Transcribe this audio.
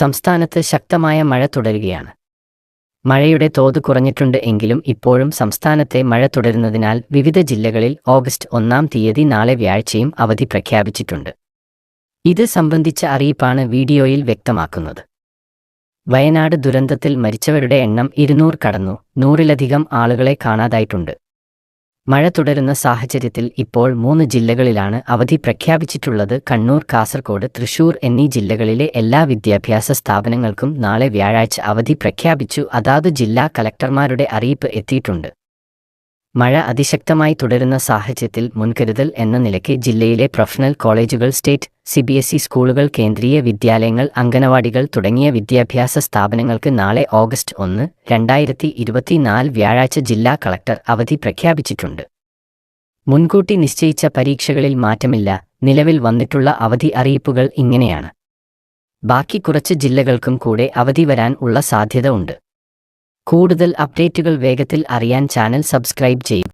സംസ്ഥാനത്ത് ശക്തമായ മഴ തുടരുകയാണ്. മഴയുടെ തോത് കുറഞ്ഞിട്ടുണ്ട് എങ്കിലും ഇപ്പോഴും സംസ്ഥാനത്തെ മഴ തുടരുന്നതിനാൽ വിവിധ ജില്ലകളിൽ ഓഗസ്റ്റ് 1-ാം തീയതി നാളെ വ്യാഴാഴ്ചയും അവധി പ്രഖ്യാപിച്ചിട്ടുണ്ട്. ഇത് സംബന്ധിച്ച അറിയിപ്പാണ് വീഡിയോയിൽ വ്യക്തമാക്കുന്നത്. വയനാട് ദുരന്തത്തിൽ മരിച്ചവരുടെ എണ്ണം 200 കടന്നു. 100-ലധികം ആളുകളെ കാണാതായിട്ടുണ്ട്. മഴ തുടരുന്ന സാഹചര്യത്തിൽ ഇപ്പോൾ 3 ജില്ലകളിലാണ് അവധി പ്രഖ്യാപിച്ചിട്ടുള്ളത്. കണ്ണൂർ, കാസർഗോഡ്, തൃശൂർ എന്നീ ജില്ലകളിലെ എല്ലാ വിദ്യാഭ്യാസ സ്ഥാപനങ്ങൾക്കും നാളെ വ്യാഴാഴ്ച അവധി പ്രഖ്യാപിച്ചു. അതാത് ജില്ലാ കളക്ടർമാരുടെ അറിയിപ്പ് എത്തിയിട്ടുണ്ട്. മഴ അതിശക്തമായി തുടരുന്ന സാഹചര്യത്തിൽ മുൻകരുതൽ എന്ന നിലയ്ക്ക് ജില്ലയിലെ പ്രൊഫഷണൽ കോളേജുകൾ, സ്റ്റേറ്റ്, CBSE സ്കൂളുകൾ, കേന്ദ്രീയ വിദ്യാലയങ്ങൾ, അംഗനവാടികൾ തുടങ്ങിയ വിദ്യാഭ്യാസ സ്ഥാപനങ്ങൾക്ക് നാളെ ഓഗസ്റ്റ് 1, 2024 വ്യാഴാഴ്ച ജില്ലാ കളക്ടർ അവധി പ്രഖ്യാപിച്ചിട്ടുണ്ട്. മുൻകൂട്ടി നിശ്ചയിച്ച പരീക്ഷകളിൽ മാറ്റമില്ല. നിലവിൽ വന്നിട്ടുള്ള അവധി അറിയിപ്പുകൾ ഇങ്ങനെയാണ്. ബാക്കി കുറച്ച് ജില്ലകൾക്കും കൂടെ അവധി വരാൻ ഉള്ള സാധ്യത ഉണ്ട്. കൂടുതൽ അപ്ഡേറ്റുകൾ വേഗത്തിൽ അറിയാൻ ചാനൽ സബ്സ്ക്രൈബ് ചെയ്യും.